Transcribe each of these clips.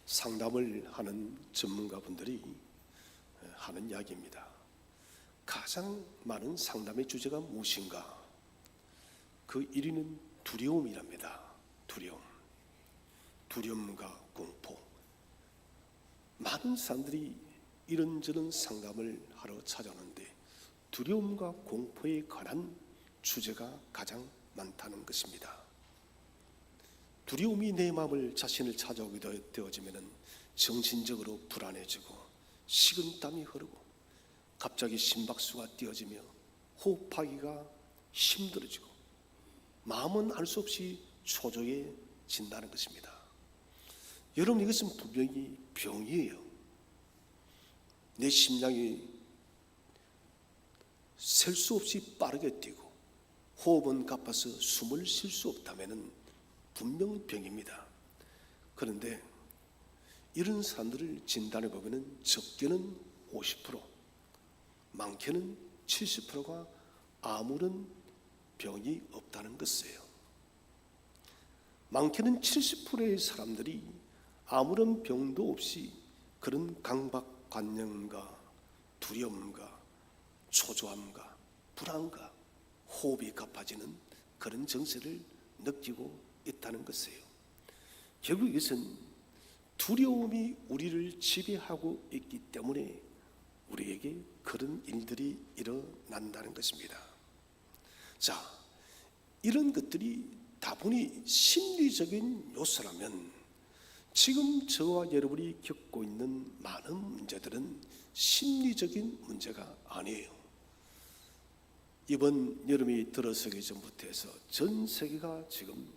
상담을 하는 전문가분들이 하는 이야기입니다. 가장 많은 상담의 주제가 무엇인가? 그 1위는 두려움이랍니다. 두려움과 공포. 많은 사람들이 이런저런 상담을 하러 찾아오는데 두려움과 공포에 관한 주제가 가장 많다는 것입니다. 두려움이 내 마음을 자신을 찾아오게 되어지면 정신적으로 불안해지고 식은땀이 흐르고 갑자기 심박수가 뛰어지며 호흡하기가 힘들어지고 마음은 알 수 없이 초조해진다는 것입니다. 여러분, 이것은 분명히 병이에요. 내 심장이 셀 수 없이 빠르게 뛰고 호흡은 가빠서 숨을 쉴 수 없다면 분명 병입니다. 그런데 이런 사람들을 진단해 보면 적게는 50%, 많게는 70%가 아무런 병이 없다는 것이에요. 많게는 70%의 사람들이 아무런 병도 없이 그런 강박관념과 두려움과 초조함과 불안과 호흡이 가빠지는 그런 증세를 느끼고 있다는 것이에요. 결국 이것은 두려움이 우리를 지배하고 있기 때문에 우리에게 그런 일들이 일어난다는 것입니다. 자, 이런 것들이 다분히 심리적인 요소라면 지금 저와 여러분이 겪고 있는 많은 문제들은 심리적인 문제가 아니에요. 이번 여름이 들어서기 전부터 해서 전 세계가 지금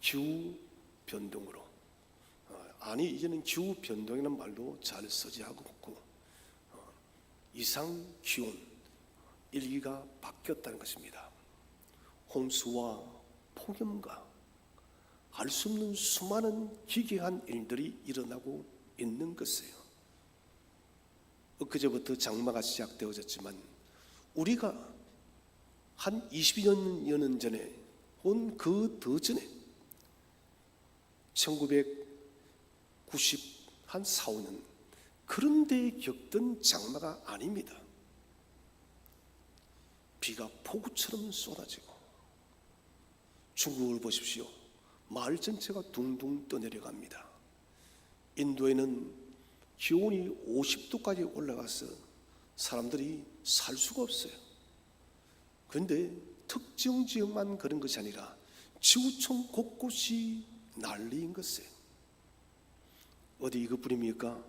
기후변동으로 이제는 기후변동이라는 말도 잘 쓰지 않고 이상기온 일기가 바뀌었다는 것입니다. 홍수와 폭염과 알 수 없는 수많은 기괴한 일들이 일어나고 있는 것이에요. 엊그제부터 장마가 시작되어졌지만 우리가 한 20여 년 전에 혹은 그 더 전에 1990 한 4, 5년 그런 데에 겪던 장마가 아닙니다. 비가 폭우처럼 쏟아지고 중국을 보십시오. 마을 전체가 둥둥 떠내려갑니다. 인도에는 기온이 50도까지 올라가서 사람들이 살 수가 없어요. 그런데 특정 지역만 그런 것이 아니라 지구촌 곳곳이 난리인 것이에요. 어디 이것뿐입니까?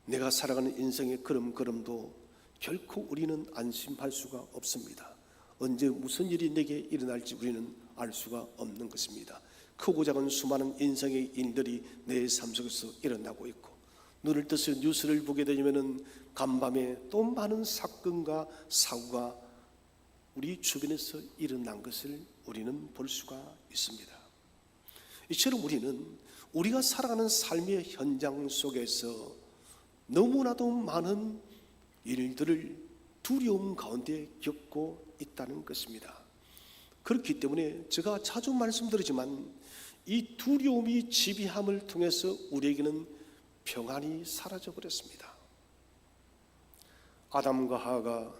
내가 살아가는 인생의 걸음걸음도 결코 우리는 안심할 수가 없습니다. 언제 무슨 일이 내게 일어날지 우리는 알 수가 없는 것입니다. 크고 작은 수많은 인생의 일들이 내 삶 속에서 일어나고 있고 눈을 떠서 뉴스를 보게 되면 간밤에 또 많은 사건과 사고가 우리 주변에서 일어난 것을 우리는 볼 수가 있습니다. 이처럼 우리는 우리가 살아가는 삶의 현장 속에서 너무나도 많은 일들을 두려움 가운데 겪고 있다는 것입니다. 그렇기 때문에 제가 자주 말씀드리지만 이 두려움이 지배함을 통해서 우리에게는 평안이 사라져 버렸습니다. 아담과 하와가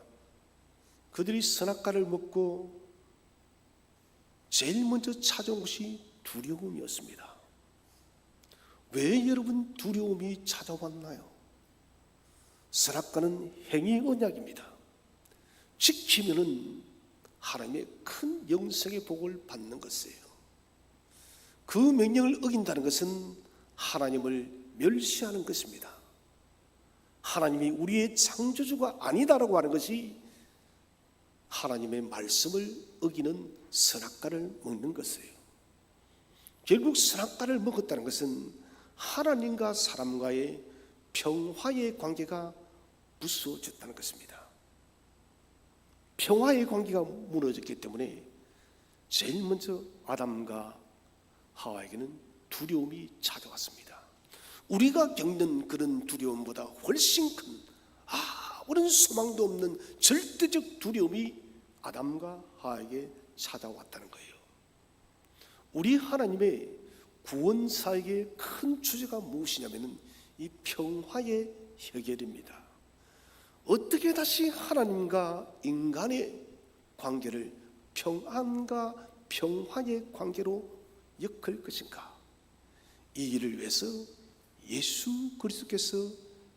그들이 선악과를 먹고 제일 먼저 찾아온 것이 두려움이었습니다. 왜 여러분 두려움이 찾아왔나요? 선악과는 행위 언약입니다. 지키면은 하나님의 큰 영생의 복을 받는 것이에요. 그 명령을 어긴다는 것은 하나님을 멸시하는 것입니다. 하나님이 우리의 창조주가 아니다라고 하는 것이 하나님의 말씀을 어기는 선악과를 먹는 것이에요. 결국 선악과를 먹었다는 것은 하나님과 사람과의 평화의 관계가 무서워졌다는 것입니다. 평화의 관계가 무너졌기 때문에 제일 먼저 아담과 하와에게는 두려움이 찾아왔습니다. 우리가 겪는 그런 두려움보다 훨씬 큰 아무런 소망도 없는 절대적 두려움이 아담과 하와에게 찾아왔다는 거예요. 우리 하나님의 구원사역의 큰 주제가 무엇이냐면 이 평화의 해결입니다. 어떻게 다시 하나님과 인간의 관계를 평안과 평화의 관계로 엮을 것인가? 이 일을 위해서 예수 그리스도께서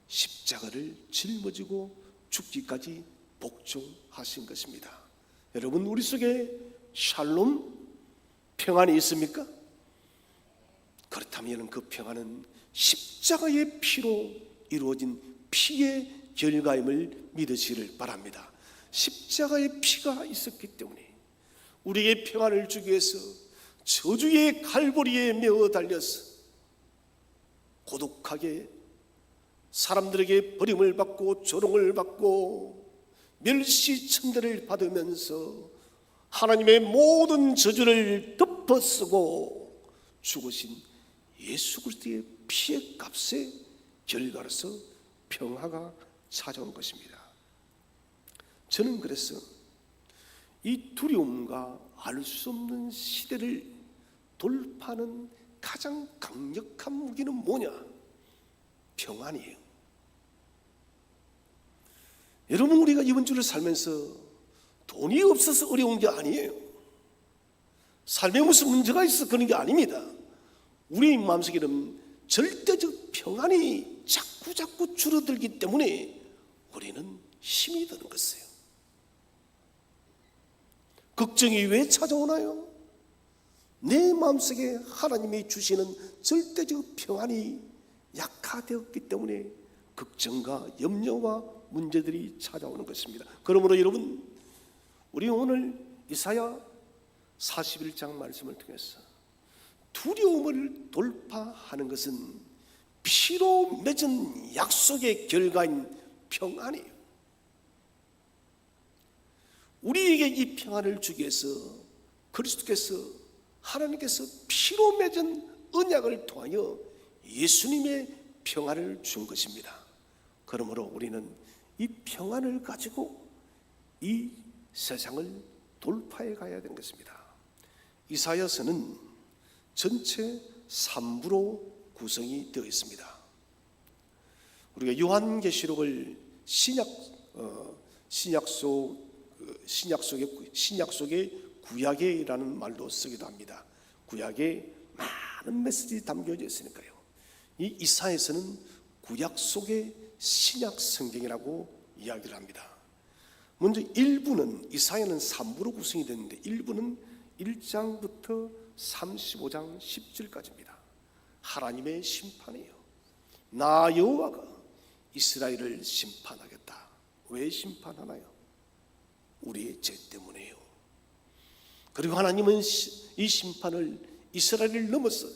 십자가를 짊어지고 죽기까지 복종하신 것입니다. 여러분, 우리 속에 샬롬, 평안이 있습니까? 그렇다면 그 평안은 십자가의 피로 이루어진 피의 결과임을 믿으시기를 바랍니다. 십자가의 피가 있었기 때문에 우리에게 평안을 주기 위해서 저주의 갈보리에 매어 달려서 고독하게 사람들에게 버림을 받고 조롱을 받고 멸시천대를 받으면서 하나님의 모든 저주를 덮어쓰고 죽으신 예수 그리스도의 피의 값의 결과로서 평화가 찾아온 것입니다. 저는 그래서 이 두려움과 알 수 없는 시대를 돌파하는 가장 강력한 무기는 뭐냐? 평안이에요. 여러분, 우리가 이번 주를 살면서 돈이 없어서 어려운 게 아니에요. 삶에 무슨 문제가 있어서 그런 게 아닙니다. 우리 마음속에는 절대적 평안이 자꾸 줄어들기 때문에 우리는 힘이 드는 것이에요. 걱정이 왜 찾아오나요? 내 마음속에 하나님이 주시는 절대적 평안이 약화되었기 때문에 걱정과 염려와 문제들이 찾아오는 것입니다. 그러므로 여러분, 우리 오늘 이사야 41장 말씀을 통해서 두려움을 돌파하는 것은 피로 맺은 약속의 결과인 평안이에요. 우리에게 이 평안을 주기 위해서 그리스도께서, 하나님께서 피로 맺은 언약을 통하여 예수님의 평안을 준 것입니다. 그러므로 우리는 이 평안을 가지고 이 세상을 돌파해 가야 되는 것입니다. 이사야서는 전체 3부로 구성이 되어 있습니다. 우리가 요한계시록을 신약 속의 구약에라는 말로 쓰기도 합니다. 구약에 많은 메시지 담겨져 있으니까요. 이 이사야서는 구약 속의 신약 성경이라고 이야기를 합니다. 먼저 1부는, 이사야는 3부로 구성이 됐는데 1부는 1장부터 35장 10절까지입니다. 하나님의 심판이에요. 나 여호와가 이스라엘을 심판하겠다. 왜 심판하나요? 우리의 죄 때문에요. 그리고 하나님은 이 심판을 이스라엘을 넘어서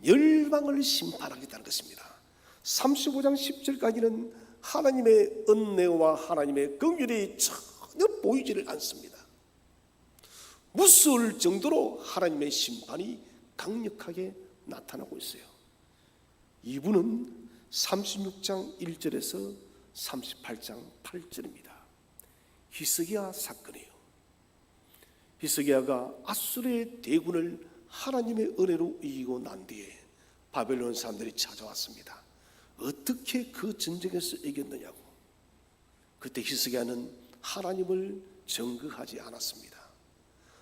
열방을 심판하겠다는 것입니다. 35장 10절까지는 하나님의 은혜와 하나님의 긍휼이 전혀 보이지를 않습니다. 무서울 정도로 하나님의 심판이 강력하게 나타나고 있어요. 2부는 36장 1절에서 38장 8절입니다. 히스기야 사건이에요. 히스기야가 아수르의 대군을 하나님의 은혜로 이기고 난 뒤에 바벨론 사람들이 찾아왔습니다. 어떻게 그 전쟁에서 이겼느냐고. 그때 히스기야는 하나님을 정거하지 않았습니다.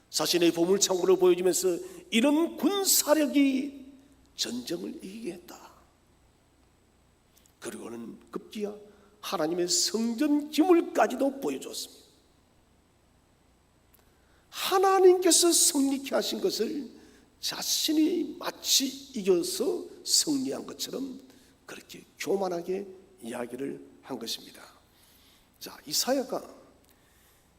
자신의 보물창고를 보여주면서 이런 군사력이 전쟁을 이기게 했다. 그리고는 급기야 하나님의 성전 기물까지도 보여줬습니다. 하나님께서 성리케 하신 것을 자신이 마치 이겨서 승리한 것처럼 그렇게 교만하게 이야기를 한 것입니다. 자, 이사야가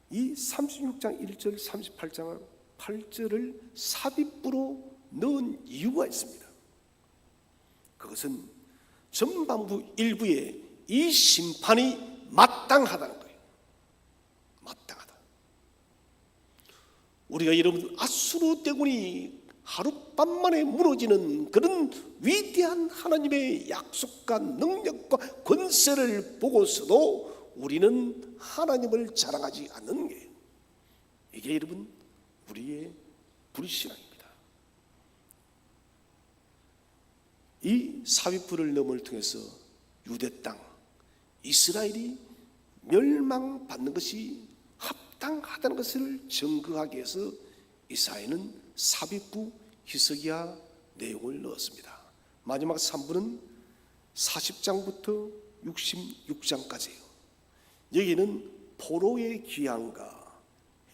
이 36장 1절 38장 8절을 삽입부로 넣은 이유가 있습니다. 그것은 전반부 1부에 이 심판이 마땅하다는 거예요. 마땅하다. 우리가 여러분 아수르 대군이 하룻밤만에 무너지는 그런 위대한 하나님의 약속과 능력과 권세를 보고서도 우리는 하나님을 자랑하지 않는 게, 이게 여러분 우리의 불신앙입니다. 이 삽입불을 넘을 통해서 유대 땅 이스라엘이 멸망받는 것이 합당하다는 것을 증거하기 위해서 이사야는 삽입부 히스기야 내용을 넣었습니다. 마지막 3부는 40장부터 66장까지예요. 여기는 포로의 귀환과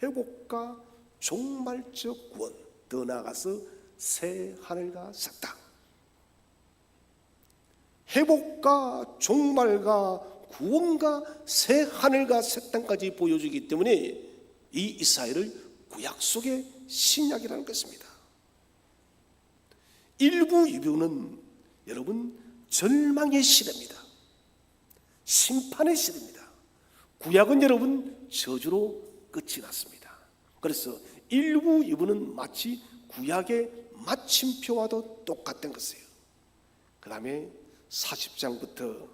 회복과 종말적 구원, 더 나아가서 새 하늘과 새 땅, 회복과 종말과 구원과 새 하늘과 새 땅까지 보여주기 때문에 이 이사야를 구약 속의 신약이라는 것입니다. 일부 유교는 여러분 절망의 시대입니다. 심판의 시대입니다. 구약은 여러분 저주로 끝이 났습니다. 그래서 일부 유교는 마치 구약의 마침표와도 똑같은 것이에요. 그 다음에 40장부터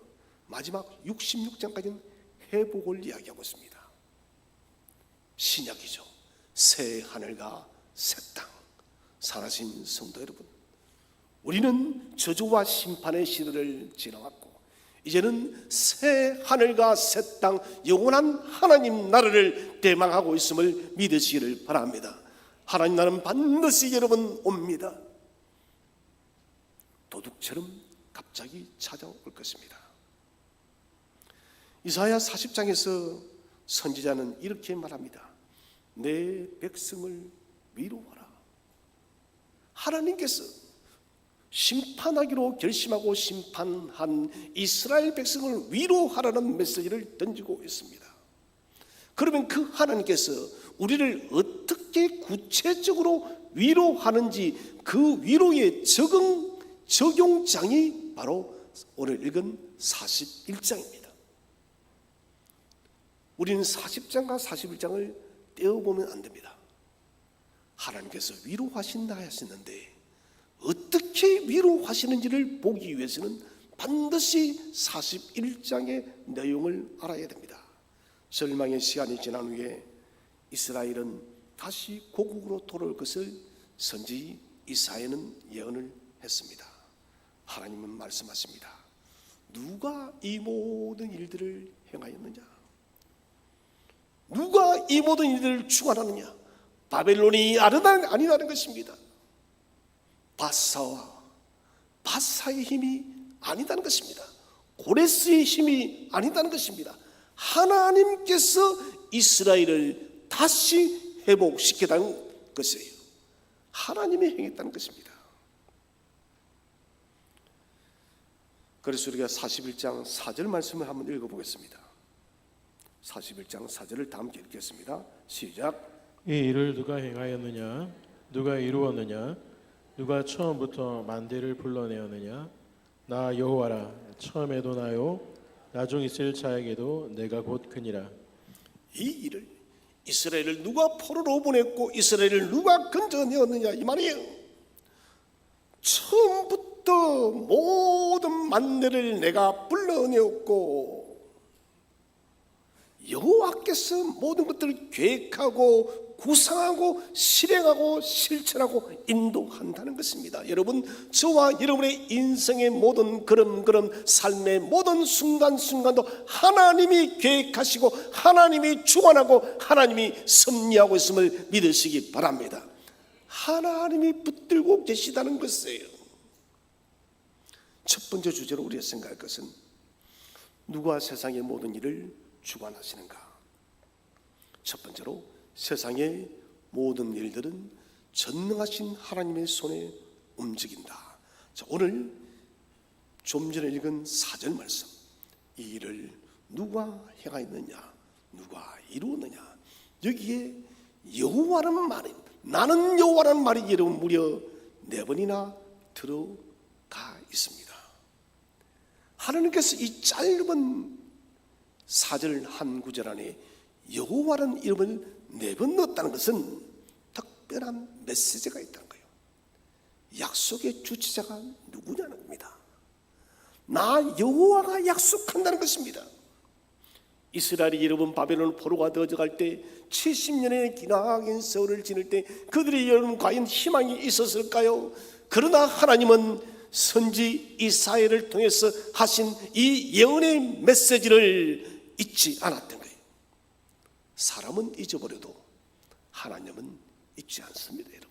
마지막 66장까지는 회복을 이야기하고 있습니다. 신약이죠. 새 하늘과 새 땅. 살아신 성도 여러분, 우리는 저주와 심판의 시대를 지나왔고 이제는 새 하늘과 새 땅, 영원한 하나님 나라를 대망하고 있음을 믿으시기를 바랍니다. 하나님 나라는 반드시 여러분 옵니다. 도둑처럼 갑자기 찾아올 것입니다. 이사야 40장에서 선지자는 이렇게 말합니다. 내 백성을 위로하라. 하나님께서 심판하기로 결심하고 심판한 이스라엘 백성을 위로하라는 메시지를 던지고 있습니다. 그러면 그 하나님께서 우리를 어떻게 구체적으로 위로하는지 그 위로의 적용장이 바로 오늘 읽은 41장입니다. 우리는 40장과 41장을 떼어보면 안 됩니다. 하나님께서 위로하신다 하셨는데 어떻게 위로하시는지를 보기 위해서는 반드시 41장의 내용을 알아야 됩니다. 절망의 시간이 지난 후에 이스라엘은 다시 고국으로 돌아올 것을 선지 이사야는 예언을 했습니다. 하나님은 말씀하십니다. 누가 이 모든 일들을 행하였느냐? 누가 이 모든 일들을 주관하느냐? 바벨론이 아니라는 것입니다. 바사의 힘이 아니다는 것입니다. 고레스의 힘이 아니다는 것입니다. 하나님께서 이스라엘을 다시 회복시켰다는 것이에요. 하나님이 행했다는 것입니다. 그래서 우리가 41장 4절 말씀을 한번 읽어보겠습니다. 41장 4절을 다 함께 읽겠습니다. 시작. 이 일을 누가 행하였느냐? 누가 이루었느냐? 누가 처음부터 만대를 불러내었느냐? 나 여호와라. 처음에도 나요, 나중 있을 자에게도 내가 곧 그니라. 이 일을 이스라엘을 누가 포로로 보냈고 이스라엘을 누가 건져내었느냐 이 말이에요. 처음부터 모든 만대를 내가 불러내었고 여호와께서 모든 것들을 계획하고 구상하고 실행하고 실천하고 인도한다는 것입니다. 여러분, 저와 여러분의 인생의 모든 걸음걸음, 삶의 모든 순간순간도 하나님이 계획하시고 하나님이 주관하고 하나님이 섭리하고 있음을 믿으시기 바랍니다. 하나님이 붙들고 계시다는 것이에요. 첫 번째 주제로 우리가 생각할 것은 누가 세상의 모든 일을 주관하시는가? 첫 번째로 세상의 모든 일들은 전능하신 하나님의 손에 움직인다. 자, 오늘 좀 전에 읽은 4절 말씀, 이 일을 누가 행하였느냐, 누가 이루었느냐, 여기에 여호와라는 말이, 나는 여호와라는 말이 여러분 무려 4번이나 들어가 있습니다. 하나님께서 이 짧은 4절 한 구절 안에 여호와라는 이름을 4번 넣었다는 것은 특별한 메시지가 있다는 거예요. 약속의 주체자가 누구냐는 겁니다. 나 여호와가 약속한다는 것입니다. 이스라엘이 여러분 바벨론 포로가 되어갈 때 70년의 기나긴 세월을 지낼 때 그들이 여러분 과연 희망이 있었을까요? 그러나 하나님은 선지 이사야를 통해서 하신 이 예언의 메시지를 잊지 않았던 거예요. 사람은 잊어버려도 하나님은 잊지 않습니다. 여러분,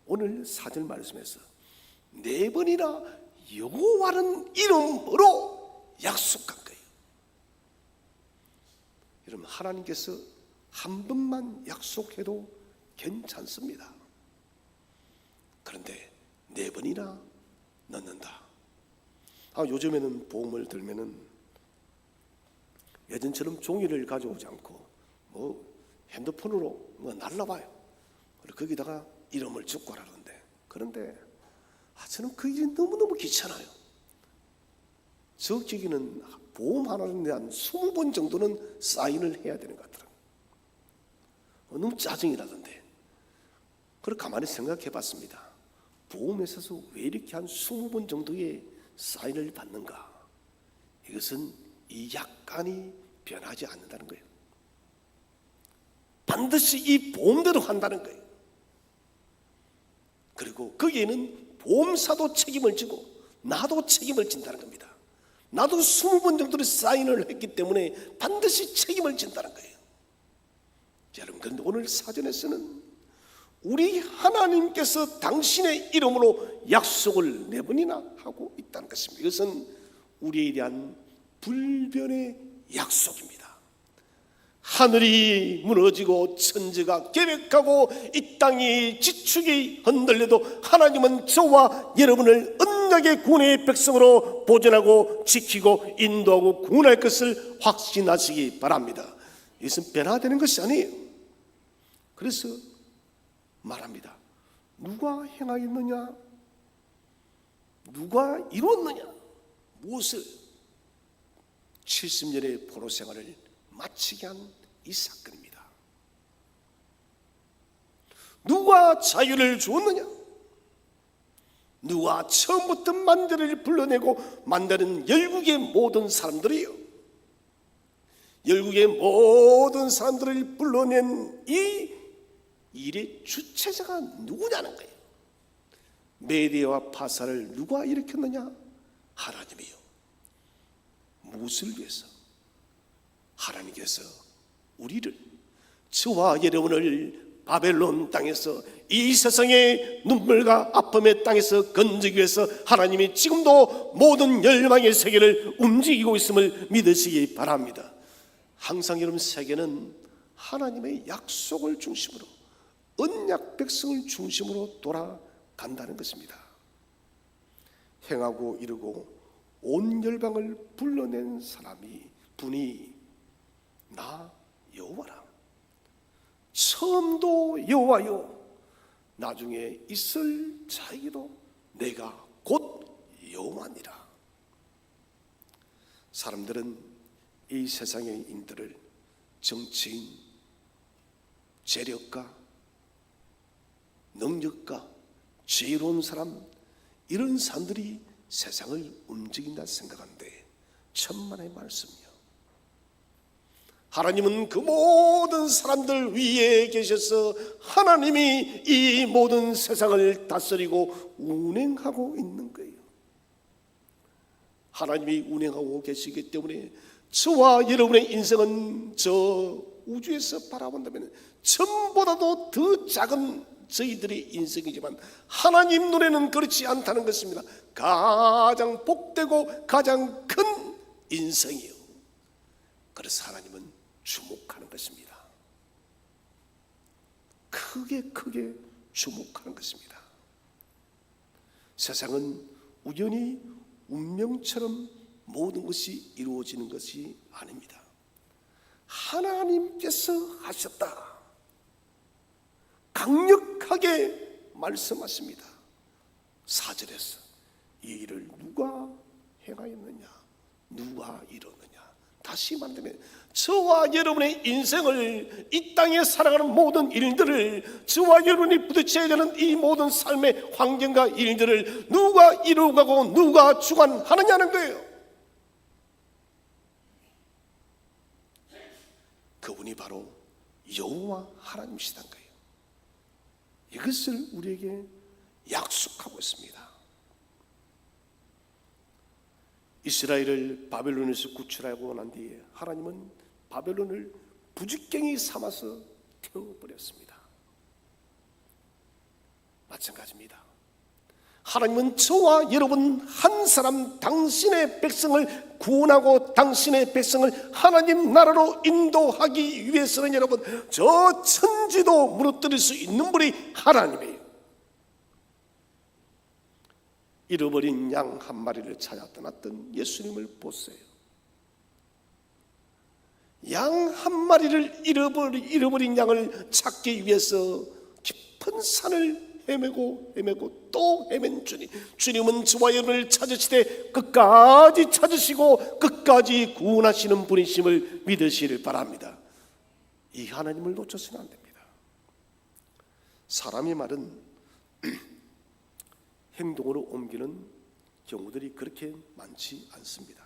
오늘 4절 말씀에서 4번이나 여호와라는 이름으로 약속한 거예요. 여러분, 하나님께서 한 번만 약속해도 괜찮습니다. 그런데 4번이나 넣는다. 요즘에는 보험을 들면은 예전처럼 종이를 가져오지 않고 핸드폰으로 날라봐요. 그리고 거기다가 이름을 적고 하라는데, 그런데 저는 그 일이 너무너무 귀찮아요. 적지기는 보험 하나에 대한 20번 정도는 사인을 해야 되는 것 같더라고요. 너무 짜증이 나던데. 그걸 가만히 생각해 봤습니다. 보험회사에서 왜 이렇게 한 20번 정도의 사인을 받는가? 이것은 이 약관이 변하지 않는다는 거예요. 반드시 이 보험대로 한다는 거예요. 그리고 거기에는 보험사도 책임을 지고 나도 책임을 진다는 겁니다. 나도 20번 정도의 사인을 했기 때문에 반드시 책임을 진다는 거예요. 여러분, 그런데 오늘 사전에서는 우리 하나님께서 당신의 이름으로 약속을 4번이나 하고 있다는 것입니다. 이것은 우리에 대한 불변의 약속입니다. 하늘이 무너지고 천지가 깨벽하고 이 땅이 지축이 흔들려도 하나님은 저와 여러분을 언약의 구원의 백성으로 보존하고 지키고 인도하고 구원할 것을 확신하시기 바랍니다. 이것은 변화되는 것이 아니에요. 그래서 말합니다. 누가 행하였느냐? 누가 이루었느냐? 무엇을? 70년의 포로 생활을 마치게 한 이 사건입니다. 누가 자유를 주었느냐? 누가 처음부터 만대를 불러내고 만드는 열국의 모든 사람들이요, 열국의 모든 사람들을 불러낸 이 일의 주체자가 누구냐는 거예요. 메대와 파사를 누가 일으켰느냐? 하나님이요. 무엇을 위해서? 하나님께서 우리를, 저와 여러분을 바벨론 땅에서, 이 세상의 눈물과 아픔의 땅에서 건지기 위해서 하나님이 지금도 모든 열방의 세계를 움직이고 있음을 믿으시기 바랍니다. 항상 여러분, 세계는 하나님의 약속을 중심으로, 언약 백성을 중심으로 돌아간다는 것입니다. 행하고 이루고 온 열방을 불러낸 분이 나 여호와라. 처음도 여호와요, 나중에 있을 자에게도 내가 곧 여호와니라. 사람들은 이 세상의 인들을 정치인, 재력가, 능력가, 지혜로운 사람, 이런 사람들이 세상을 움직인다 생각하는데 천만의 말씀이요. 하나님은 그 모든 사람들 위에 계셔서 하나님이 이 모든 세상을 다스리고 운행하고 있는 거예요. 하나님이 운행하고 계시기 때문에 저와 여러분의 인생은 저 우주에서 바라본다면 전보다도 더 작은 저희들의 인생이지만 하나님 눈에는 그렇지 않다는 것입니다. 가장 복되고 가장 큰 인생이요. 그래서 하나님은 주목하는 것입니다. 크게 주목하는 것입니다. 세상은 우연히 운명처럼 모든 것이 이루어지는 것이 아닙니다. 하나님께서 하셨다, 강력하게 말씀하십니다. 4절에서 이 일을 누가 행하였느냐, 누가 이뤘느냐. 다시 말하면 저와 여러분의 인생을, 이 땅에 살아가는 모든 일들을, 저와 여러분이 부딪혀야 되는 이 모든 삶의 환경과 일들을 누가 이루어가고 누가 주관하느냐는 거예요. 그분이 바로 여호와 하나님이시단 거예요. 이것을 우리에게 약속하고 있습니다. 이스라엘을 바벨론에서 구출하고 난 뒤에 하나님은 바벨론을 부직갱이 삼아서 태워버렸습니다. 마찬가지입니다. 하나님은 저와 여러분 한 사람 당신의 백성을 구원하고 당신의 백성을 하나님 나라로 인도하기 위해서는 여러분 저 천지도 무너뜨릴 수 있는 분이 하나님이에요. 잃어버린 양 한 마리를 찾아 떠났던 예수님을 보세요. 양 한 마리를 잃어버린 양을 찾기 위해서 깊은 산을 헤매고 또 헤맨 주님은 저와 여러분을 찾으시되 끝까지 찾으시고 끝까지 구원하시는 분이심을 믿으시길 바랍니다. 이 하나님을 놓쳐서는 안 됩니다. 사람의 말은 행동으로 옮기는 경우들이 그렇게 많지 않습니다.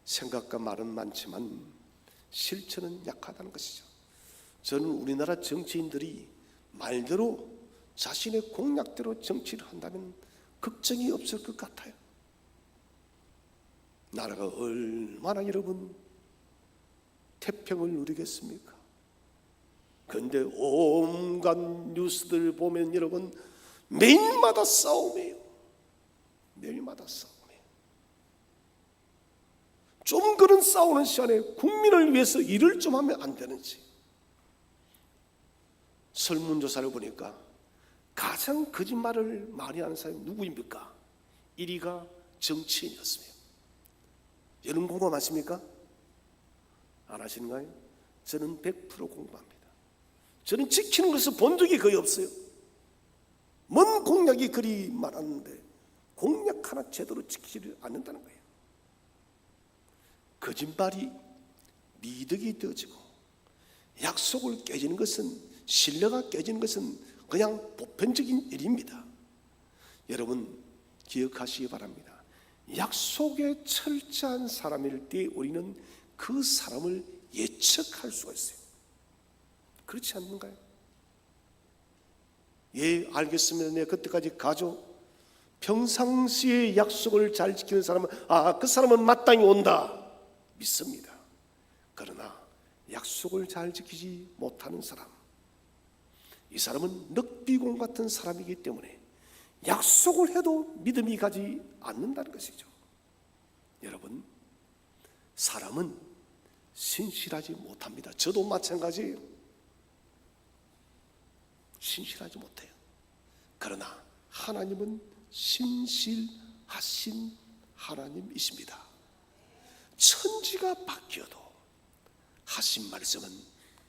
생각과 말은 많지만 실천은 약하다는 것이죠. 저는 우리나라 정치인들이 말대로 자신의 공약대로 정치를 한다면 걱정이 없을 것 같아요. 나라가 얼마나 여러분 태평을 누리겠습니까? 그런데 온갖 뉴스들 보면 여러분 매일마다 싸움이에요. 매일마다 싸움이에요. 좀 그런 싸우는 시간에 국민을 위해서 일을 좀 하면 안 되는지. 설문조사를 보니까 가장 거짓말을 많이 하는 사람이 누구입니까? 1위가 정치인이었습니다. 여러분 공감하십니까? 안 하시는가요? 저는 100% 공감합니다. 저는 지키는 것을 본 적이 거의 없어요. 뭔 공약이 그리 많았는데 공약 하나 제대로 지키지를 않는다는 거예요. 거짓말이 미덕이 되어지고 약속을 깨지는 것은, 신뢰가 깨지는 것은 그냥 보편적인 일입니다. 여러분 기억하시기 바랍니다. 약속에 철저한 사람일 때 우리는 그 사람을 예측할 수가 있어요. 그렇지 않는가요? 예, 알겠습니다. 내가 그때까지 가죠. 평상시에 약속을 잘 지키는 사람은 그 사람은 마땅히 온다 믿습니다. 그러나 약속을 잘 지키지 못하는 사람, 이 사람은 늑비공 같은 사람이기 때문에 약속을 해도 믿음이 가지 않는다는 것이죠. 여러분, 사람은 신실하지 못합니다. 저도 마찬가지예요. 신실하지 못해요. 그러나 하나님은 신실하신 하나님이십니다. 천지가 바뀌어도 하신 말씀은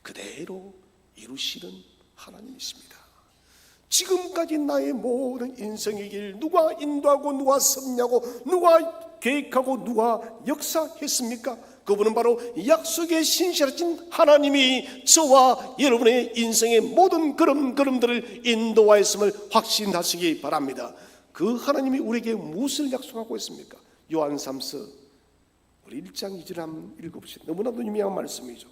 그대로 이루시는 하나님이십니다. 지금까지 나의 모든 인생의 길 누가 인도하고 누가 섭리하고 누가 계획하고 누가 역사했습니까? 그분은 바로 약속에 신실하신 하나님이 저와 여러분의 인생의 모든 걸음들을 인도하였음을 확신하시기 바랍니다. 그 하나님이 우리에게 무엇을 약속하고 있습니까? 요한 3서 우리 1장 2절 한번 읽어보시죠. 너무나도 유명한 말씀이죠.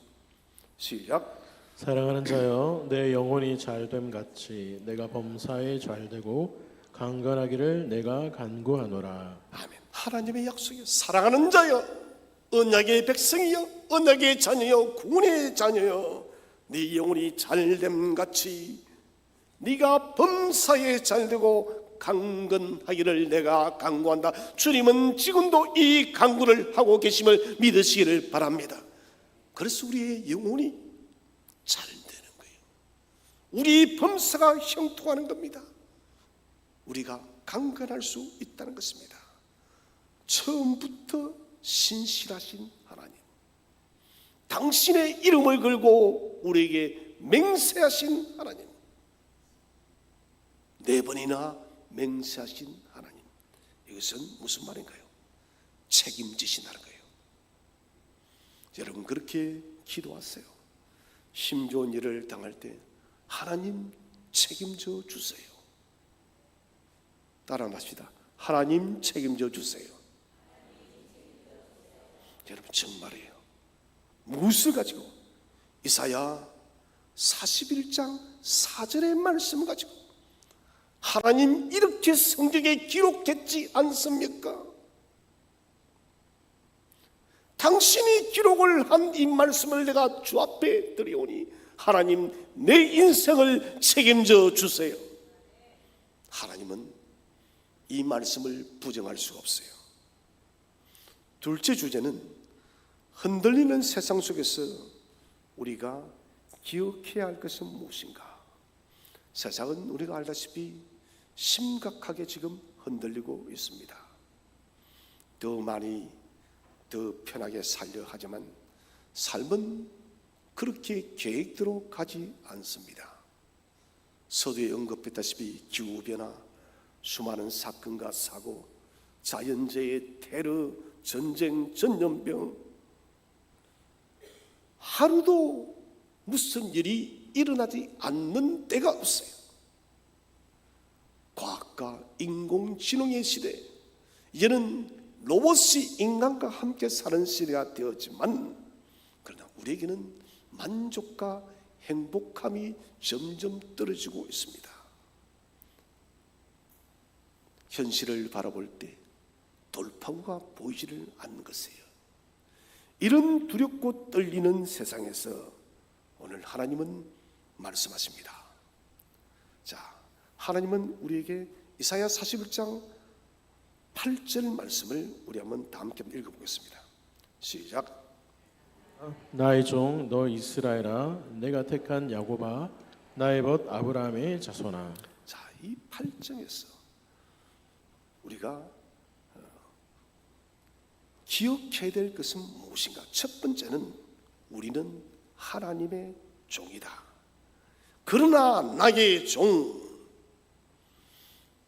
시작. 사랑하는 자여, 내 영혼이 잘됨 같이 내가 범사에 잘되고 강건하기를 내가 간구하노라. 아멘. 하나님의 약속이요. 사랑하는 자여, 언약의 백성이여, 언약의 자녀여, 구원의 자녀여, 네 영혼이 잘됨 같이 네가 범사에 잘되고 강건하기를 내가 간구한다. 주님은 지금도 이 간구를 하고 계심을 믿으시기를 바랍니다. 그래서 우리의 영혼이 잘 되는 거예요. 우리 범사가 형통하는 겁니다. 우리가 강건할 수 있다는 것입니다. 처음부터 신실하신 하나님, 당신의 이름을 걸고 우리에게 맹세하신 하나님, 4번이나 맹세하신 하나님, 이것은 무슨 말인가요? 책임지신다는 거예요. 여러분 그렇게 기도하세요. 힘 좋은 일을 당할 때 하나님 책임져 주세요. 따라 합시다. 하나님 책임져 주세요. 여러분 정말이에요. 무엇을 가지고? 이사야 41장 4절의 말씀을 가지고 하나님 이렇게 성경에 기록했지 않습니까? 당신이 기록을 한 이 말씀을 내가 주 앞에 드리오니 하나님 내 인생을 책임져 주세요. 하나님은 이 말씀을 부정할 수가 없어요. 둘째 주제는 흔들리는 세상 속에서 우리가 기억해야 할 것은 무엇인가? 세상은 우리가 알다시피 심각하게 지금 흔들리고 있습니다. 더 많이 더 편하게 살려 하지만 삶은 그렇게 계획대로 가지 않습니다. 서두에 언급했다시피 기후변화, 수많은 사건과 사고, 자연재해, 테러, 전쟁, 전염병, 하루도 무슨 일이 일어나지 않는 때가 없어요. 과학과 인공지능의 시대, 이제는 로봇이 인간과 함께 사는 시대가 되었지만, 그러나 우리에게는 만족과 행복함이 점점 떨어지고 있습니다. 현실을 바라볼 때 돌파구가 보이지를 않는 것이에요. 이런 두렵고 떨리는 세상에서 오늘 하나님은 말씀하십니다. 자, 하나님은 우리에게 이사야 41장 8절 말씀을 우리 한번 다 함께 읽어보겠습니다. 시작. 나의 종 너 이스라엘아, 내가 택한 야곱아, 나의 벗 아브라함의 자손아. 자, 이 8장에서 우리가 기억해야 될 것은 무엇인가? 첫 번째는 우리는 하나님의 종이다. 그러나 나의 종,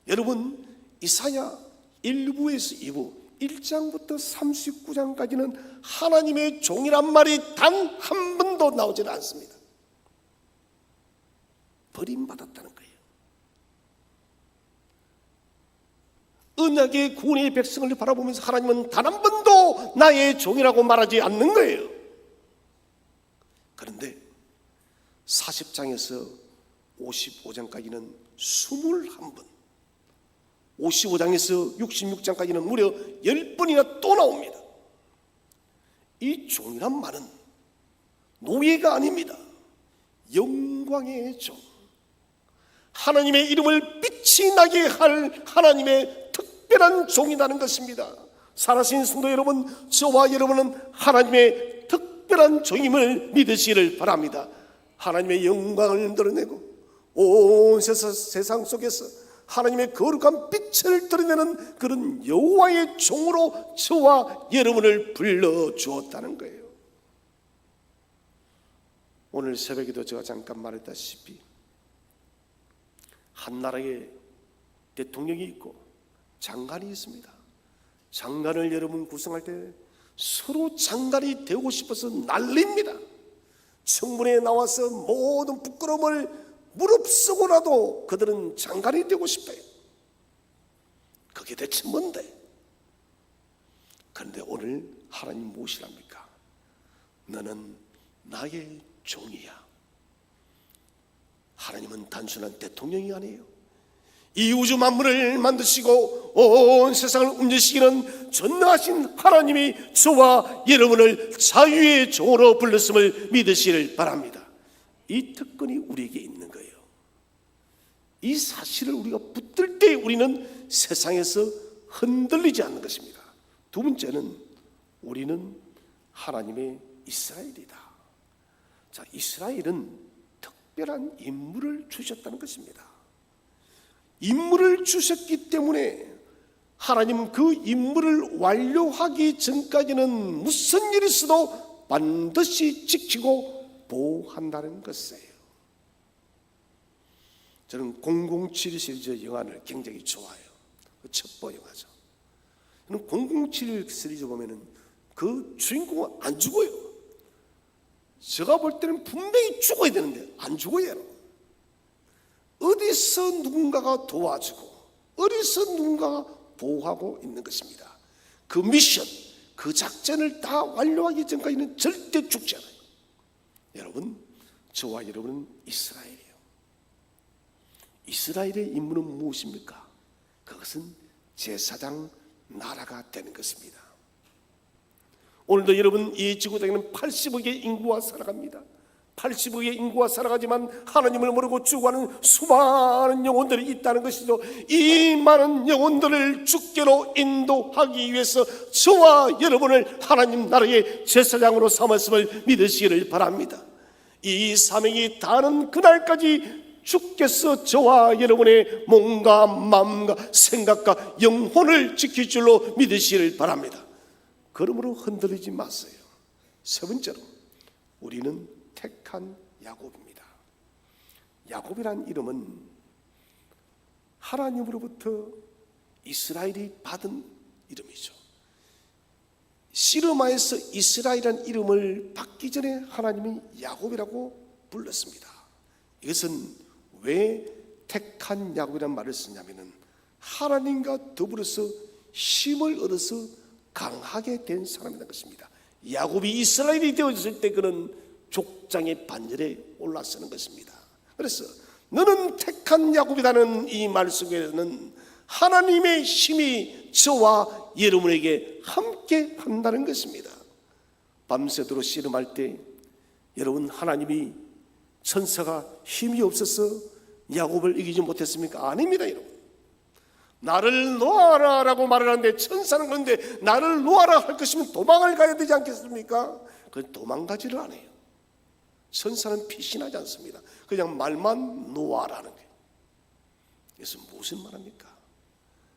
여러분 이사야 1부에서 2부 1장부터 39장까지는 하나님의 종이란 말이 단 한 번도 나오지는 않습니다. 버림받았다는 거예요. 언약의 구원의 백성을 바라보면서 하나님은 단 한 번도 나의 종이라고 말하지 않는 거예요. 그런데 40장에서 55장까지는 21번, 55장에서 66장까지는 무려 10번이나 또 나옵니다. 이 종이란 말은 노예가 아닙니다. 영광의 종, 하나님의 이름을 빛이 나게 할 하나님의 특별한 종이라는 것입니다. 살아계신 성도 여러분, 저와 여러분은 하나님의 특별한 종임을 믿으시기를 바랍니다. 하나님의 영광을 드러내고 온 세상 속에서 하나님의 거룩한 빛을 드러내는 그런 여호와의 종으로 저와 여러분을 불러주었다는 거예요. 오늘 새벽에도 제가 잠깐 말했다시피 한 나라에 대통령이 있고 장관이 있습니다. 장관을 여러분 구성할 때 서로 장관이 되고 싶어서 난립니다. 청문회에 나와서 모든 부끄러움을 무릅쓰고라도 그들은 장관이 되고 싶어요. 그게 대체 뭔데? 그런데 오늘 하나님 무엇이랍니까? 너는 나의 종이야. 하나님은 단순한 대통령이 아니에요. 이 우주 만물을 만드시고 온 세상을 움직이시는 전능하신 하나님이 저와 여러분을 자유의 종으로 불렀음을 믿으시길 바랍니다. 이 특권이 우리에게 있는 거예요. 이 사실을 우리가 붙들 때 우리는 세상에서 흔들리지 않는 것입니다. 두 번째는 우리는 하나님의 이스라엘이다. 자, 이스라엘은 특별한 임무를 주셨다는 것입니다. 임무를 주셨기 때문에 하나님 그 임무를 완료하기 전까지는 무슨 일이 있어도 반드시 지키고 보호한다는 것이에요. 저는 007 시리즈 영화를 굉장히 좋아해요. 첩보 영화죠. 저는 007 시리즈 보면은 그 주인공은 안 죽어요. 제가 볼 때는 분명히 죽어야 되는데 안 죽어요. 어디서 누군가가 도와주고 어디서 누군가가 보호하고 있는 것입니다. 그 미션, 그 작전을 다 완료하기 전까지는 절대 죽지 않아요. 여러분, 저와 여러분은 이스라엘이에요. 이스라엘의 임무는 무엇입니까? 그것은 제사장 나라가 되는 것입니다. 오늘도 여러분, 이 지구 땅에는 80억의 인구가 살아갑니다. 80억의 인구가 살아가지만 하나님을 모르고 죽어가는 수많은 영혼들이 있다는 것이죠. 이 많은 영혼들을 주께로 인도하기 위해서 저와 여러분을 하나님 나라의 제사장으로 삼았음을 믿으시기를 바랍니다. 이 사명이 다하는 그날까지 주께서 저와 여러분의 몸과 마음과 생각과 영혼을 지킬 줄로 믿으시기를 바랍니다. 그러므로 흔들리지 마세요. 세 번째로, 우리는 택한 야곱입니다. 야곱이란 이름은 하나님으로부터 이스라엘이 받은 이름이죠. 시르마에서 이스라엘이라는 이름을 받기 전에 하나님이 야곱이라고 불렀습니다. 이것은 왜 택한 야곱이라는 말을 쓰냐면은 하나님과 더불어서 힘을 얻어서 강하게 된 사람이라는 것입니다. 야곱이 이스라엘이 되어졌을 때 그는 족장의 반열에 올라서는 것입니다. 그래서 너는 택한 야곱이라는 이 말 속에는 하나님의 힘이 저와 여러분에게 함께 한다는 것입니다. 밤새도록 씨름할 때 여러분, 하나님이 천사가 힘이 없어서 야곱을 이기지 못했습니까? 아닙니다. 여러분, 나를 놓아라 라고 말을 하는데 천사는 그런데 나를 놓아라 할 것이면 도망을 가야 되지 않겠습니까? 그 도망가지를 않아요. 천사는 피신하지 않습니다. 그냥 말만 놓아라는 거예요. 그래서 무슨 말입니까?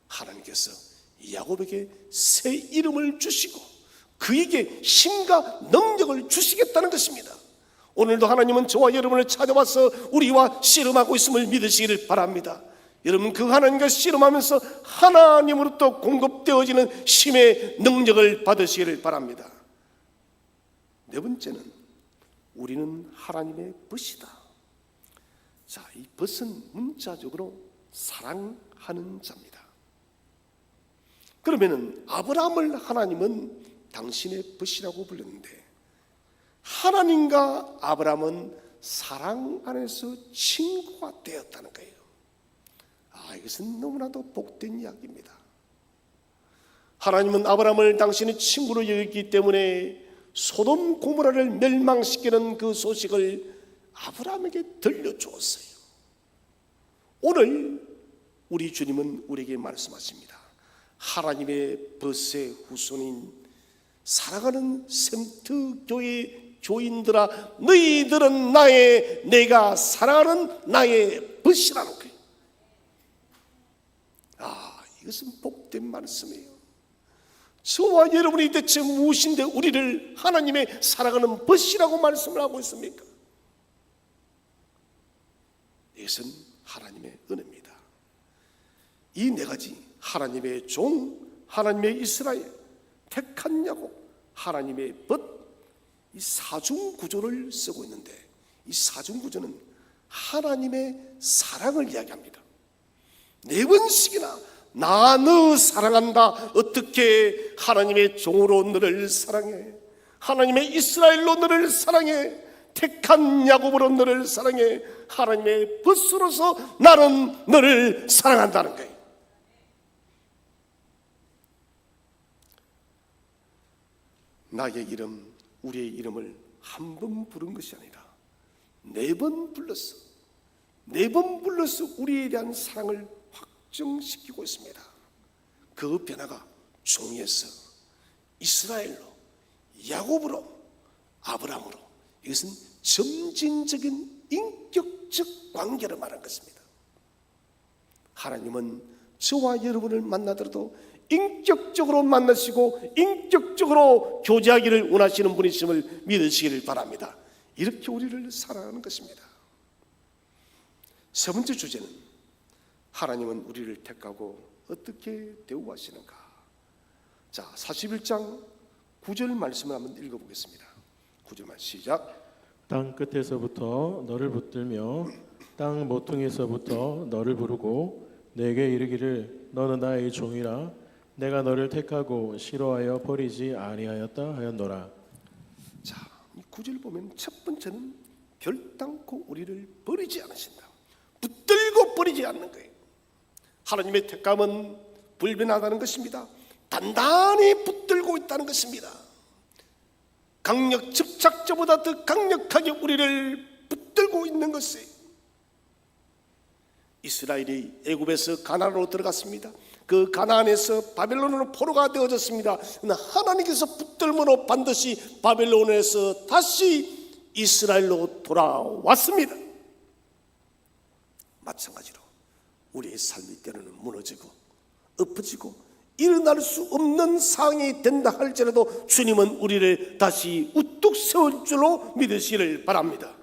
하나님께서 야곱에게 새 이름을 주시고 그에게 힘과 능력을 주시겠다는 것입니다. 오늘도 하나님은 저와 여러분을 찾아와서 우리와 씨름하고 있음을 믿으시기를 바랍니다. 여러분, 그 하나님과 씨름하면서 하나님으로부터 공급되어지는 힘의 능력을 받으시기를 바랍니다. 네 번째는 우리는 하나님의 벗이다. 자, 이 벗은 문자적으로 사랑하는 자입니다. 그러면은 아브라함을 하나님은 당신의 벗이라고 불렀는데 하나님과 아브라함은 사랑 안에서 친구가 되었다는 거예요. 이것은 너무나도 복된 이야기입니다. 하나님은 아브라함을 당신의 친구로 여겼기 때문에 소돔 고모라를 멸망시키는 그 소식을 아브라함에게 들려주었어요. 오늘 우리 주님은 우리에게 말씀하십니다. 하나님의 벗의 후손인 사랑하는 샘트교회 교인들아, 너희들은 내가 사랑하는 나의 벗이라는 거예요. 이것은 복된 말씀이에요. 저와 여러분이 대체 무엇인데 우리를 하나님의 사랑하는 벗이라고 말씀을 하고 있습니까? 이것은 하나님의 은혜입니다. 이 네 가지, 하나님의 종, 하나님의 이스라엘, 택한 야곱, 하나님의 벗, 이 사중 구조를 쓰고 있는데 이 사중 구조는 하나님의 사랑을 이야기합니다. 네 번씩이나 나 너 사랑한다. 어떻게? 하나님의 종으로 너를 사랑해, 하나님의 이스라엘로 너를 사랑해, 택한 야곱으로 너를 사랑해, 하나님의 벗으로서 나는 너를 사랑한다는 거예요. 나의 이름, 우리의 이름을 한 번 부른 것이 아니라 네 번 불렀어. 네 번 불러서 우리에 대한 사랑을 확정시키고 있습니다. 그 변화가 종에서 이스라엘로, 야곱으로, 아브라함으로, 이것은 점진적인 인격적 관계를 말한 것입니다. 하나님은 저와 여러분을 만나더라도 인격적으로 만나시고 인격적으로 교제하기를 원하시는 분이심을 믿으시기를 바랍니다. 이렇게 우리를 사랑하는 것입니다. 세 번째 주제는 하나님은 우리를 택하고 어떻게 대우하시는가. 자, 41장 9절 말씀을 한번 읽어보겠습니다. 9절만 시작. 땅 끝에서부터 너를 붙들며 땅 모퉁이에서부터 너를 부르고 내게 이르기를 너는 나의 종이라 내가 너를 택하고 싫어하여 버리지 아니하였다 하였노라. 자, 이 9절 보면 첫 번째는 결단코 우리를 버리지 않으신다. 붙들고 버리지 않는 거예요. 하나님의 택감은 불변하다는 것입니다. 단단히 붙들고 있다는 것입니다. 강력 집착자보다 더 강력하게 우리를 붙들고 있는 것이에요. 이스라엘이 애굽에서 가나안으로 들어갔습니다. 그 가나안에서 바벨론으로 포로가 되어졌습니다. 그러나 하나님께서 붙들므로 반드시 바벨론에서 다시 이스라엘로 돌아왔습니다. 마찬가지로 우리의 삶이 때로는 무너지고 엎어지고 일어날 수 없는 상황이 된다 할지라도 주님은 우리를 다시 우뚝 세울 줄로 믿으시기를 바랍니다.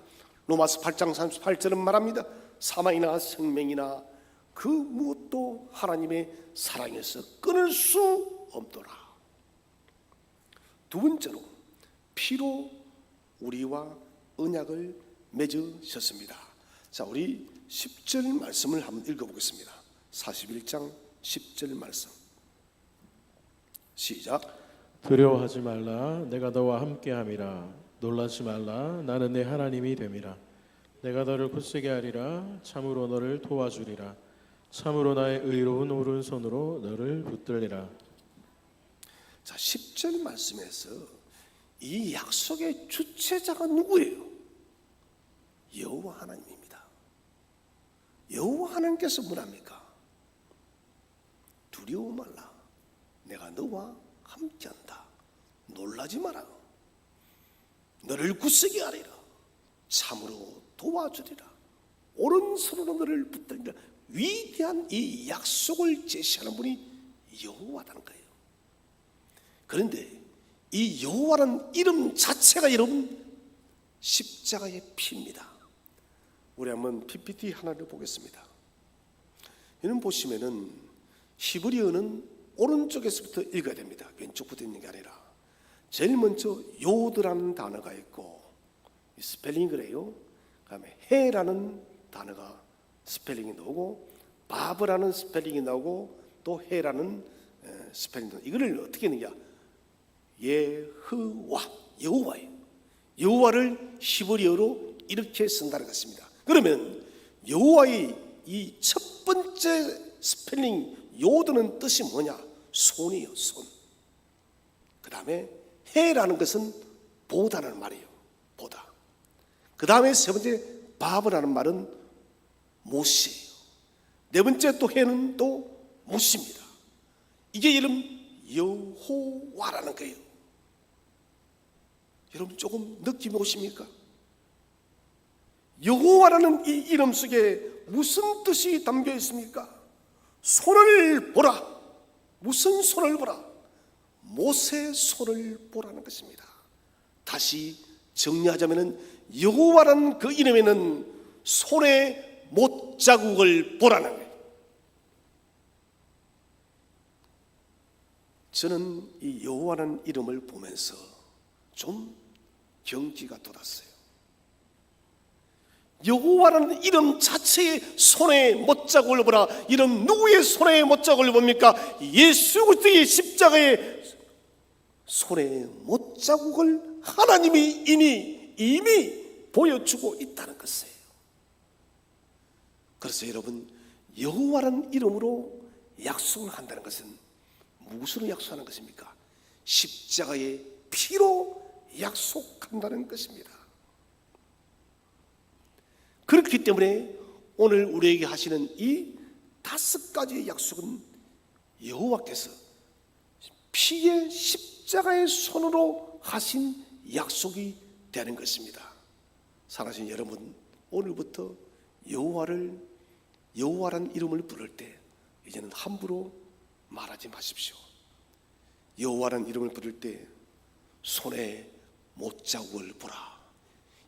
로마서 8장 38절은 말합니다. 사망이나 생명이나 그 무엇도 하나님의 사랑에서 끊을 수 없도라. 두 번째로 피로 우리와 언약을 맺으셨습니다. 자, 우리 10절 말씀을 한번 읽어보겠습니다. 41장 10절 말씀 시작. 두려워하지 말라. 내가 너와 함께함이라. 놀라지 말라. 나는 내 하나님이 됨이라. 내가 너를 굳세게 하리라. 참으로 너를 도와주리라. 참으로 나의 의로운 오른손으로 너를 붙들리라. 자, 10절 말씀에서 이 약속의 주체자가 누구예요? 여호와 하나님입니다. 여호와 하나님께서 뭐랍니까? 두려워 말라. 내가 너와 함께한다. 놀라지 마라. 너를 굳세게 하리라. 참으로 도와주리라. 오른손으로 너를 붙들리라. 위대한 이 약속을 제시하는 분이 여호와라는 거예요. 그런데 이 여호와라는 이름 자체가 여러분 십자가의 피입니다. 우리 한번 PPT 하나를 보겠습니다. 이는 보시면은 히브리어는 오른쪽에서부터 읽어야 됩니다. 왼쪽부터 읽는 게 아니라 제일 먼저 요드라는 단어가 있고 스펠링이 그래요. 그다음에 해라는 단어가 스펠링이 나오고 바브라는 스펠링이 나오고 또 해라는 스펠링이 나오고 이거를 어떻게 했느냐? 예흐와 여호와예요. 여호와를 히브리어로 이렇게 쓴다는 것입니다. 그러면 여호와의 이 첫 번째 스펠링 요드는 뜻이 뭐냐? 손이요, 손. 그 다음에 해라는 것은 보다라는 말이에요. 보다. 그 다음에 세 번째 바브라는 말은 못이에요. 네 번째 또 해는 또 못입니다. 이게 이름 여호와라는 거예요. 여러분 조금 느낌이 오십니까? 여호와라는 이 이름 속에 무슨 뜻이 담겨 있습니까? 손을 보라. 무슨 손을 보라? 모세의 손을 보라는 것입니다. 다시 정리하자면 여호와라는 그 이름에는 손의 못자국을 보라는 거예요. 저는 이 여호와라는 이름을 보면서 좀 경기가 돋았어요. 여호와라는 이름 자체의 손의 못자국을 보라. 이름 누구의 손의 못자국을 봅니까? 예수 그리스도의 십자가의 손의 못자국을 하나님이 이미 보여주고 있다는 것이에요. 그래서 여러분 여호와라는 이름으로 약속을 한다는 것은 무엇으로 약속하는 것입니까? 십자가의 피로 약속한다는 것입니다. 그렇기 때문에 오늘 우리에게 하시는 이 5가지의 약속은 여호와께서 피의 십자가의 손으로 하신 약속이 되는 것입니다. 사랑하시는 여러분, 오늘부터 여호와라는 이름을 부를 때 이제는 함부로 말하지 마십시오. 여호와라는 이름을 부를 때 손에 못자국을 보라.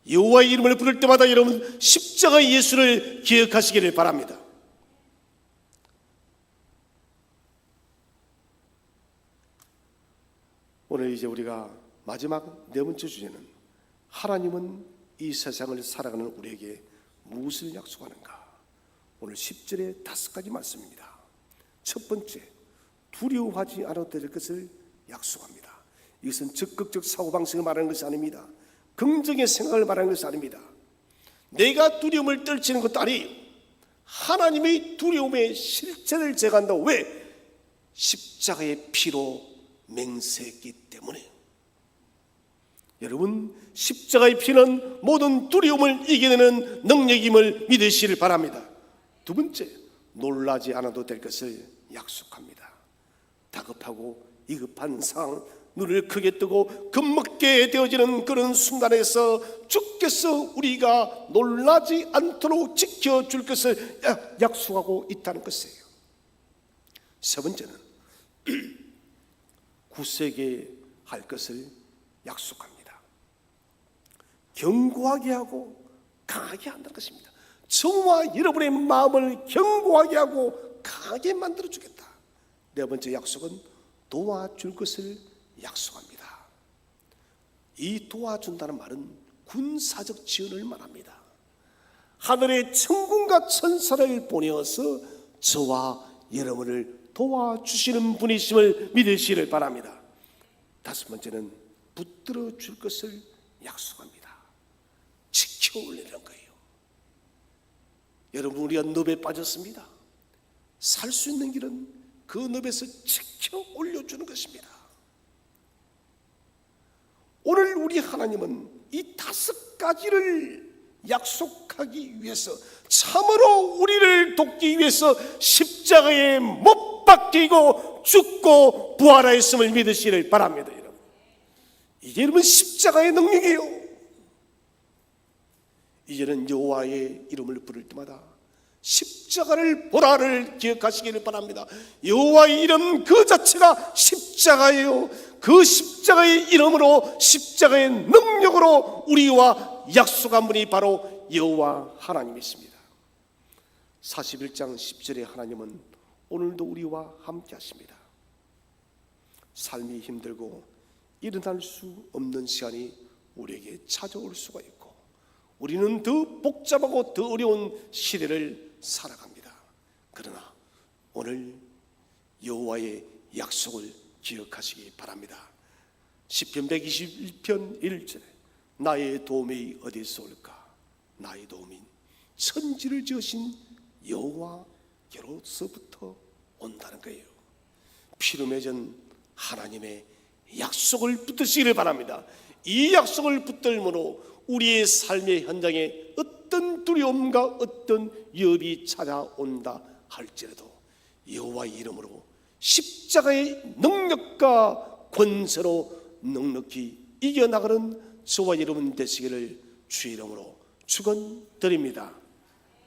여호와의 이름을 부를 때마다 여러분 십자가의 예수를 기억하시기를 바랍니다. 오늘 이제 우리가 마지막 네 번째 주제는 하나님은 이 세상을 살아가는 우리에게 무엇을 약속하는가? 오늘 10절에 5가지 말씀입니다. 첫 번째, 두려워하지 않아도 될 것을 약속합니다. 이것은 적극적 사고방식을 말하는 것이 아닙니다. 긍정의 생각을 말하는 것이 아닙니다. 내가 두려움을 떨치는 것도 아니에요. 하나님의 두려움의 실체를 제거한다고. 왜? 십자가의 피로 맹세했기 때문에. 여러분, 십자가의 피는 모든 두려움을 이겨내는 능력임을 믿으시길 바랍니다. 두 번째, 놀라지 않아도 될 것을 약속합니다. 다급하고 위급한 상황, 눈을 크게 뜨고 겁먹게 되어지는 그런 순간에서 주께서 우리가 놀라지 않도록 지켜줄 것을 약속하고 있다는 것이에요. 세 번째는 굳세게 할 것을 약속합니다. 견고하게 하고 강하게 한다는 것입니다. 저와 여러분의 마음을 견고하게 하고 강하게 만들어 주겠다. 네 번째 약속은 도와줄 것을 약속합니다. 이 도와준다는 말은 군사적 지원을 말합니다. 하늘의 천군과 천사를 보내어서 저와 여러분을 도와주시는 분이심을 믿으시길 바랍니다. 다섯 번째는 붙들어 줄 것을 약속합니다. 지켜 올리는 거예요. 여러분, 우리가 늪에 빠졌습니다. 살 수 있는 길은 그 늪에서 지켜 올려주는 것입니다. 오늘 우리 하나님은 이 다섯 가지를 약속하기 위해서, 참으로 우리를 돕기 위해서 십자가에 못 박히고 죽고 부활하였음을 믿으시길 바랍니다. 여러분, 이게 여러분 십자가의 능력이에요. 이제는 여호와의 이름을 부를 때마다 십자가를 보라를 기억하시기를 바랍니다. 여호와의 이름 그 자체가 십자가예요. 그 십자가의 이름으로, 십자가의 능력으로 우리와 약속한 분이 바로 여호와 하나님이십니다. 41장 10절에 하나님은 오늘도 우리와 함께 하십니다. 삶이 힘들고 일어날 수 없는 시간이 우리에게 찾아올 수가 있고, 우리는 더 복잡하고 더 어려운 시대를 살아갑니다. 그러나 오늘 여호와의 약속을 기억하시기 바랍니다. 시편 121편 1절에 나의 도움이 어디서 올까? 나의 도움인 천지를 지으신 여호와께로서부터 온다는 거예요. 피로 맺은 하나님의 약속을 붙드시기를 바랍니다. 이 약속을 붙들므로 우리의 삶의 현장에 어떤 두려움과 어떤 위협이 찾아온다 할지라도 여호와의 이름으로 십자가의 능력과 권세로 넉넉히 이겨나가는 저와 여러분 되시기를 주의 이름으로 축원드립니다.